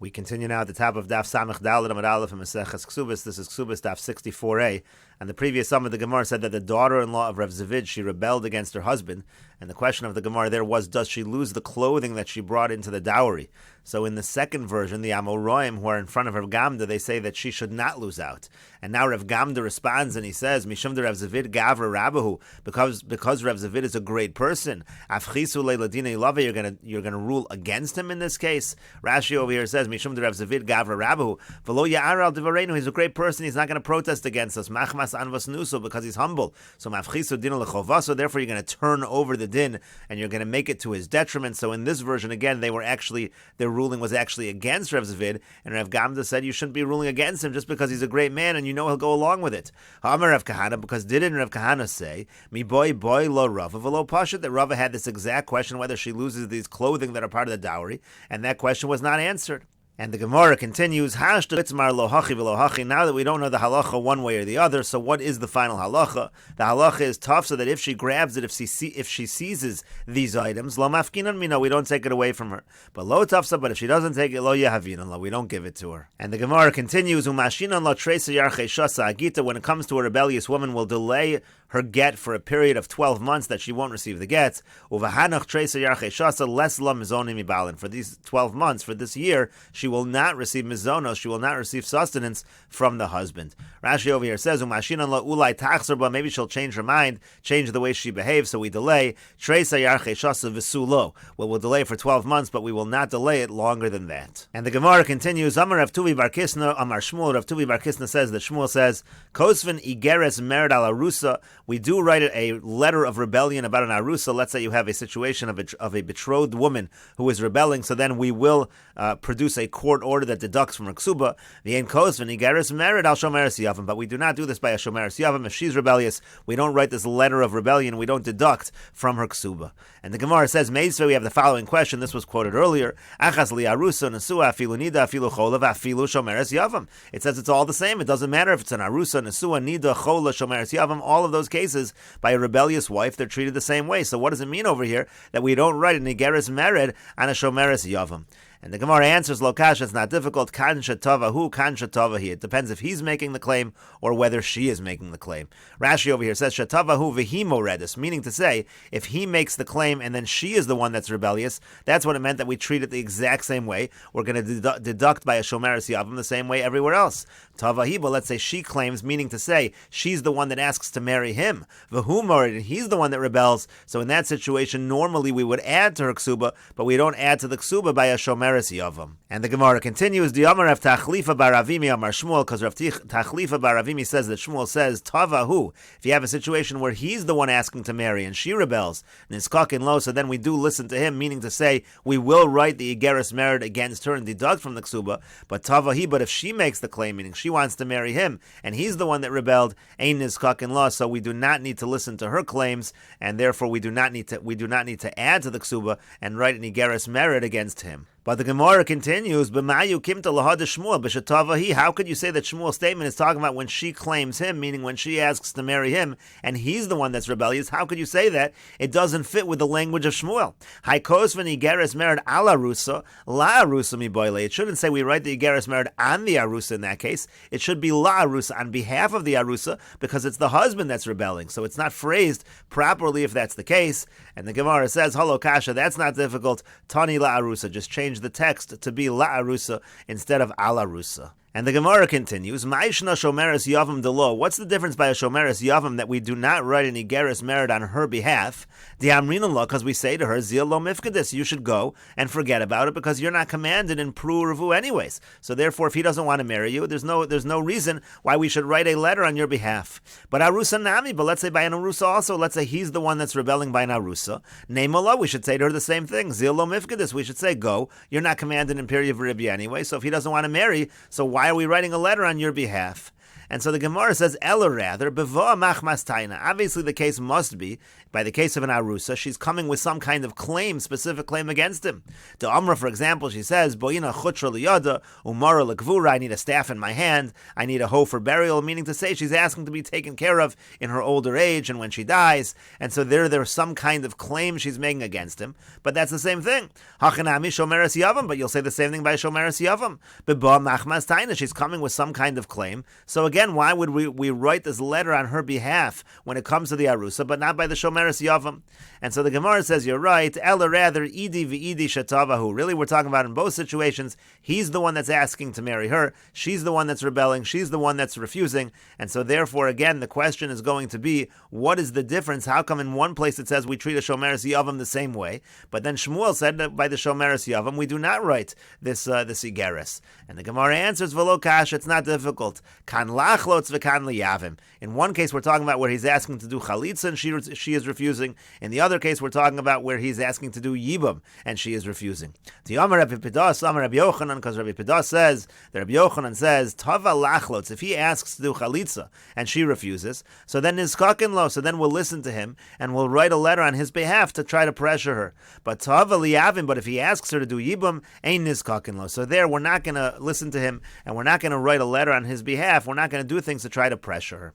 We continue now at the top of Daf Samech Daled Amud Aleph and Mesechet Kesuvos. This is Kesuvos Daf 64a. And the previous sum of the Gemara said that the daughter-in-law of Rav Zavid, she rebelled against her husband. And the question of the Gemara there was, does she lose the clothing that she brought into the dowry? So in the second version, the Amoraim, who are in front of Rav Gamda, they say that she should not lose out. And now Rav Gamda responds and he says, Mishum de Rav Zavid Gavra Rabahu, because Rav Zavid is a great person, Afchisu Leiladina Ilave, you're gonna rule against him in this case. Rashi over here says, Mishum de Rav Zavid Gavra Rabahu, Velo Ya'ar al Devarenu, he's a great person, he's not going to protest against us. Machmas Anvas Nuso, because he's humble. So Mafchisu Din Lechovaso, therefore you're going to turn over the din and you're going to make it to his detriment. So in this version, again, their ruling was actually against Rav Zavid, and Rav Gamda said you shouldn't be ruling against him just because he's a great man and you know he'll go along with it. Ha'amar Rav Kahana, because didn't Rav Kahana say, Mi boy lo Rava v'lo pashat, that Rava had this exact question whether she loses these clothing that are part of the dowry, and that question was not answered. And the Gemara continues, now that we don't know the halacha one way or the other, so what is the final halacha? The halacha is tough, so that if she grabs it, if she seizes these items, lo mafkinan mino, we don't take it away from her. But lo tafsa, but if she doesn't take it, lo yahavinan, we don't give it to her. And the Gemara continues, umashinan lo tresa yarche shasa agita, when it comes to a rebellious woman, will delay her get for a period of 12 months that she won't receive the gets. Uvahanach tresa yarche shasa les la mizonim ibalin. For these 12 months, for this year, she will not receive mizonos, she will not receive sustenance from the husband. Rashi over here says, Umashinan la ulai tachzerba, maybe she'll change her mind, change the way she behaves, so we delay. Tresa yarche shasa v'sulo. Well, we'll delay for 12 months, but we will not delay it longer than that. And the Gemara continues, Amar Rav Tuvi bar Kisna, Amar Shmuel, Rav Tuvi bar Kisna says that Shmuel says, Kosvin igeres mered al arusa, we do write a letter of rebellion about an arusa. Let's say you have a situation of a betrothed woman who is rebelling, so then we will produce a court order that deducts from her ksuba. The ein kosvin igeres mered al shomeres yavam, but we do not do this by a shomeres yavam. If she's rebellious, we don't write this letter of rebellion, we don't deduct from her ksuba. And the Gemara says, Meisve, we have the following question, this was quoted earlier, Achas li arusa nesua afilu nida afilu cholav afilu shomeres yavam. It says it's all the same, it doesn't matter if it's an arusa, nesua, nida, chola, shomeres yavam, all of those cases, by a rebellious wife, they're treated the same way. So what does it mean over here that we don't write an igeres mered on a shomeres yavam? And the Gemara answers, Lokash, it's not difficult. Kan shetava hu, kan shetava he. It depends if he's making the claim or whether she is making the claim. Rashi over here says, Shetava hu v'himo redis, meaning to say, if he makes the claim and then she is the one that's rebellious, that's what it meant that we treat it the exact same way. We're going to deduct by a shomeres yavam the same way everywhere else. Tava hi, but let's say she claims, meaning to say, she's the one that asks to marry him. V'humor, and he's the one that rebels. So in that situation, normally we would add to her ksuba, but we don't add to the ksuba by a shomeres yavam. And the Gemara continues, the Amar Rav Tachlifa bar Ravimi Amar Shmuel, because Rav Tachlifa bar Ravimi says that Shmuel says, Tavahu, if you have a situation where he's the one asking to marry and she rebels, Niskak in lo, so then we do listen to him, meaning to say, we will write the Igeris merit against her and deduct from the Ksuba, but Tavahi, but if she makes the claim, meaning she wants to marry him, and he's the one that rebelled, Ein Niskak in lo, so we do not need to listen to her claims, and therefore we do not need to add to the Ksuba and write an Igeris merit against him. But the Gemara continues, B'mayu kimta lahad Shmuel b'shetavahi. How could you say that Shmuel's statement is talking about when she claims him, meaning when she asks to marry him, and he's the one that's rebellious? How could you say that? It doesn't fit with the language of Shmuel. Haikos v'nigeres merid ala arusa, la arusa mi boile. It shouldn't say we write the igeres merid on the arusa in that case. It should be la arusa, on behalf of the arusa, because it's the husband that's rebelling. So it's not phrased properly if that's the case. And the Gemara says, Halo kasha, that's not difficult. Tani la arusa, just change the text to be la arusa instead of al arusa. And the Gemara continues, Ma'ishna shomeres yavam delo. What's the difference by a shomeres yavam that we do not write an igeres merit on her behalf? The amrinan law, because we say to her, Zil lo mifkadis, you should go and forget about it because you're not commanded in pru revu anyways. So therefore, if he doesn't want to marry you, there's no reason why we should write a letter on your behalf. But arusa nami, but let's say by an arusa also, let's say he's the one that's rebelling by an arusa. Neimala, we should say to her the same thing. Zil lo mifkadis, we should say, go. You're not commanded in period of ribya anyway, so if he doesn't want to marry, so why are we writing a letter on your behalf? And so the Gemara says, Ella rather, Bevoa machmas taina. Obviously the case must be, by the case of an arusa, she's coming with some kind of claim, specific claim against him. To Amra, for example, she says, Boina chutra liyada, umara lekvura, I need a staff in my hand, I need a hoe for burial, meaning to say she's asking to be taken care of in her older age and when she dies. And so there's some kind of claim she's making against him. But that's the same thing. Hachanami shomeres yavam, but you'll say the same thing by shomeres yavam. Beba machmas taina, she's coming with some kind of claim. So again, why would we write this letter on her behalf when it comes to the arusa, but not by the shomeres yavam? And so the Gemara says, you're right, ella rather, idi v'idi shatavahu. Really, we're talking about in both situations, he's the one that's asking to marry her, she's the one that's rebelling, she's the one that's refusing. And so therefore, again, the question is going to be, what is the difference? How come in one place it says we treat a shomeres yavam the same way, but then Shmuel said that by the shomeres yavam we do not write this igeres? And the Gemara answers, v'lo kash, it's not difficult. Kan lachlotz v'kan liyavim. In one case, we're talking about where he's asking to do chalitza and she is refusing. In the other case, we're talking about where he's asking to do yibam and she is refusing. To Amar Rabbi Pidas, Amar Rabbi Yochanan, because Rabbi Pidas says, that Rabbi Yochanan says, tava lachlotz, if he asks to do chalitza and she refuses, so then nizkakin lo, so then we'll listen to him and we'll write a letter on his behalf to try to pressure her. But tava liyavim, but if he asks her to do yibam, ain't nizkakin lo. So there, we're not going to listen to him and we're not going to write a letter on his behalf. We're not going to do things to try to pressure her.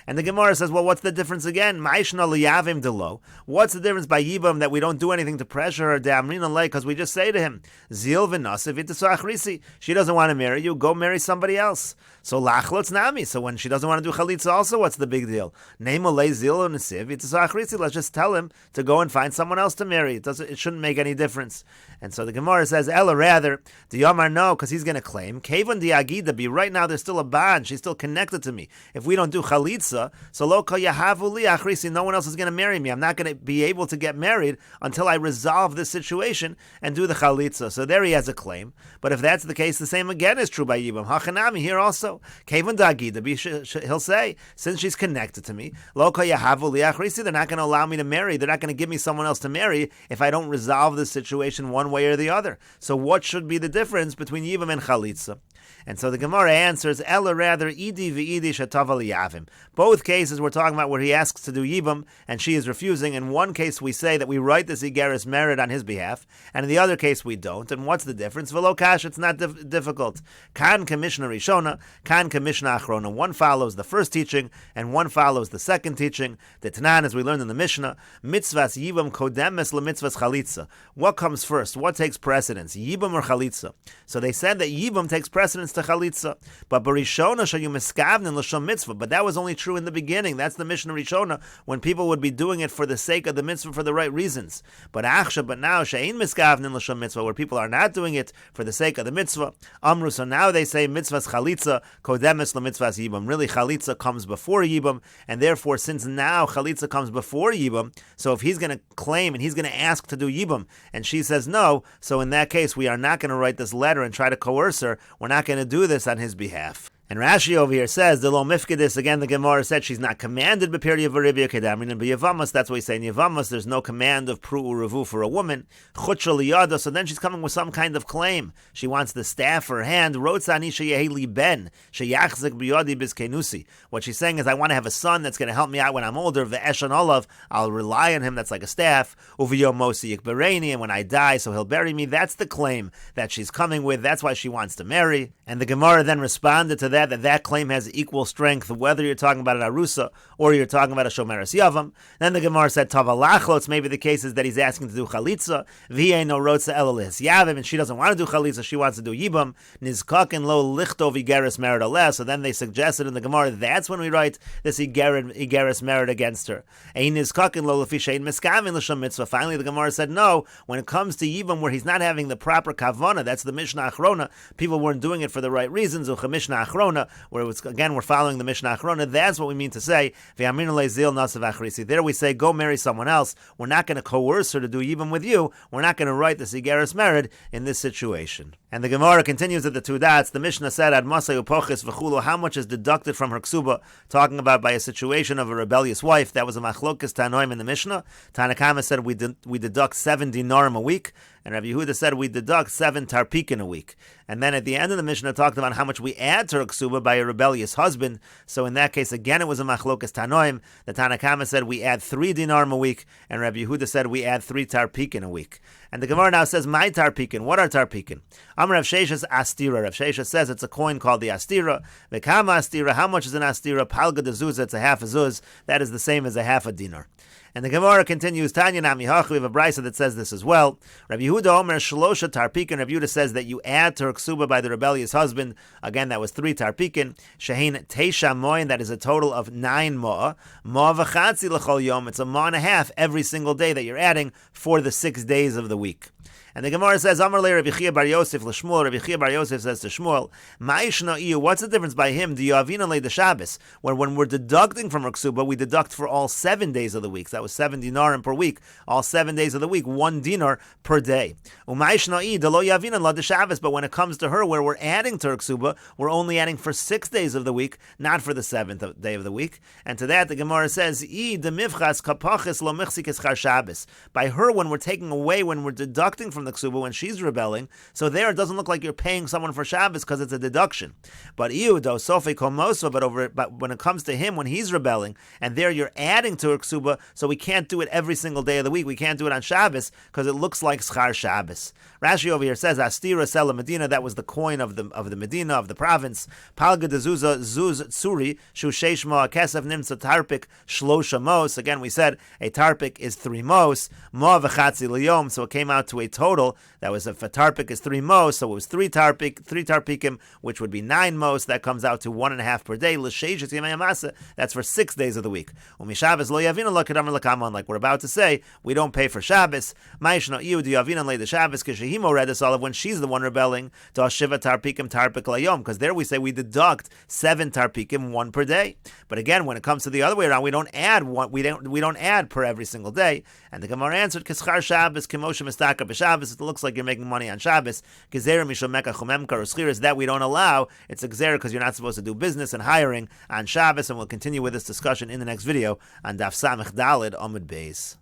And the Gemara says, well, what's the difference again? Ma'ishna liyavim delo. What's the difference by yibam that we don't do anything to pressure her? Because we just say to him, zil v'nasiv itasachrisi. She doesn't want to marry you. Go marry somebody else. So lachlotz nami. So when she doesn't want to do chalitza, also, what's the big deal? Name olei zil v'nasiv itasachrisi. Let's just tell him to go and find someone else to marry. It shouldn't make any difference. And so the Gemara says, Ella rather, the Yomar no, because he's going to claim, Kevon di agida bi. Right now there's still a bond. She's still connected to me. If we don't do chalitza, so lo kol yahavu li achrisi, no one else is going to marry me. I'm not going to be able to get married until I resolve this situation and do the chalitza. So there he has a claim. But if that's the case, the same again is true by Yibam. Hachanami here also. Kevon di agida, he'll say, since she's connected to me, lo kol yahavu li achrisi, they're not going to allow me to marry. They're not going to give me someone else to marry if I don't resolve this situation one way or the other. So what should be the difference between Yibam and chalitza? And so the Gemara answers, Ella rather, idi v'idi shatava liyavim. Both cases we're talking about where he asks to do yibam and she is refusing. In one case we say that we write this igeris merit on his behalf, and in the other case we don't. And what's the difference? V'lo kash, it's not difficult. Kan kamishna rishona, kan kamishna achrona. One follows the first teaching and one follows the second teaching. The Tanan, as we learned in the Mishnah, mitzvahs yibam kodemes lemitzvahs chalitza. What comes first? What takes precedence? Yibam or chalitza? So they said that yibam takes precedence to chalitza, but barishona shayu miskavnin l'shom mitzvah. But that was only true in the beginning. That's the Mishnah Rishona, when people would be doing it for the sake of the mitzvah for the right reasons. But now she'ein miskavnin l'shom mitzvah, where people are not doing it for the sake of the mitzvah. Amru, so now they say mitzvahs chalitza kodemes lemitzvahs yibam. Really, chalitza comes before yibam, and therefore, since now chalitza comes before yibam, so if he's going to claim and he's going to ask to do yibam, and she says no, so in that case, we are not going to write this letter and try to coerce her. We're not going to do this on his behalf. And Rashi over here says, the lo mifkedis, again the Gemara said she's not commanded b'peri v'ribia kedamrin, and b'yavamas, that's what we say in Yavamas, there's no command of pru u'revu for a woman. Chutra liyada, so then she's coming with some kind of claim. She wants the staff for her hand. Rotzani sheyeheli ben, sheyachzik b'yadi bizkenusi. What she's saying is, I want to have a son that's going to help me out when I'm older. Ve'eshan olav, I'll rely on him, that's like a staff. Uviyom mosi yikbereni, and when I die, so he'll bury me. That's the claim that she's coming with. That's why she wants to marry. And the Gemara then responded to that claim has equal strength, whether you're talking about an arusa or you're talking about a shomeres yavam. Then the Gemara said, tava lachlotz, maybe the case is that he's asking to do chalitza, v'yeino rotza elolis yavim, and she doesn't want to do chalitza, she wants to do yibam, nizkakin lo lichto v'igeres merit aleh. So then they suggested in the Gemara, that's when we write this igeres merit against her. Ein nizkakin lo lefi shein miskavin l'sham mitzvah. Finally the Gemara said, no, when it comes to yibam where he's not having the proper kavana, that's the Mishnah Achrona, people weren't doing it for the right reasons, ucha Mishnah Achrona, where it's, again, we're following the Mishnah Achrona, that's what we mean to say, there we say, go marry someone else. We're not going to coerce her to do even with you. We're not going to write the Sigeris Merid in this situation. And the Gemara continues at the two dots. The Mishnah said, Ad Masay Upochis V'chulo, how much is deducted from her ksuba, talking about by a situation of a rebellious wife. That was a machlokes Tanoim in the Mishnah. Tanakama said we deduct 7 dinarim a week. and Rabbi Yehuda said we deduct 7 tarpikin a week. And then at the end of the Mishnah talked about how much we add to her ksuba by a rebellious husband. So in that case, again, it was a machlokas tanoim. The Tanna Kama said we add 3 dinarim a week, and Rabbi Yehuda said we add 3 tarpikin a week. And the Gemara now says, my tarpikin. What are tarpikin? Amar Rav Sheshes astira. Rav Sheshes says it's a coin called the astira. Vekama astira. How much is an astira? Palga de zuz. It's a half a zuz. That is the same as a half a dinar. And the Gemara continues, Tanya Nami Hach, we have a brisa that says this as well. Rabbi Yehuda Omer Shlosha Tarpikin. Rabbi Yehuda says that you add to her ksuba by the rebellious husband. Again, that was 3 tarpikin. Shehin Teisha Moin, that is a total of 9 mo'ah. Mo'ah v'chatzi l'chol yom. It's a mo'ah and a half every single day that you're adding for the 6 days of the week. And the Gemara says, Amar le Rabbi Chia bar Yosef l'Shmuel. Rabbi Chia bar Yosef says to Shmuel, Ma'ishna iyu, what's the difference by him? Do you avina le the Shabbos? When we're deducting from our ksuba, we deduct for all 7 days of the week. So that was 7 dinarim per week. All 7 days of the week, 1 dinar per day. U'ma'ishna iyu, de lo yavina la the Shabbos. But when it comes to her, where we're adding to her ksuba, we're only adding for 6 days of the week, not for the 7th day of the week. And to that, the Gemara says, I de mivchas kapachis lo michzik eschar Shabbos. By her, when we're taking away, when we're deducting from the ksuba when she's rebelling, so there it doesn't look like you're paying someone for Shabbos because it's a deduction. But but when it comes to him when he's rebelling, and there you're adding to her ksuba, so we can't do it every single day of the week. We can't do it on Shabbos because it looks like schar Shabbos. Rashi over here says astira sela Medina. That was the coin of the Medina of the province. Palga de zuza zuz tsuri shu sheish mo kesef nimsa tarpik shlosha mos. Again, we said a tarpik is 3 mos. Mo v'chatzi liyom. So it came out to a total. That was if a tarpik is 3 mos, so it was 3 tarpikim, which would be 9 mos. That comes out to 1.5 per day. L'sheishes yemei hamasa. That's for 6 days of the week. Umishabbos lo yavina lo kedamar l'kamon. Like we're about to say, we don't pay for Shabbos. Ma'ishna iu di yavina le the Shabbos kishehimo read this all of when she's the one rebelling. To shiva tarpikim tarpik layom. Because there we say we deduct 7 tarpikim, 1 per day. But again, when it comes to the other way around, we don't add one. We don't add per every single day. And the Gemara answered, Kischar Shabbos kimoshe mistaka b'Shabbos. It looks like you're making money on Shabbos. That we don't allow. It's a gzera because you're not supposed to do business and hiring on Shabbos. And we'll continue with this discussion in the next video on Daf Samech Daled Amud Beis.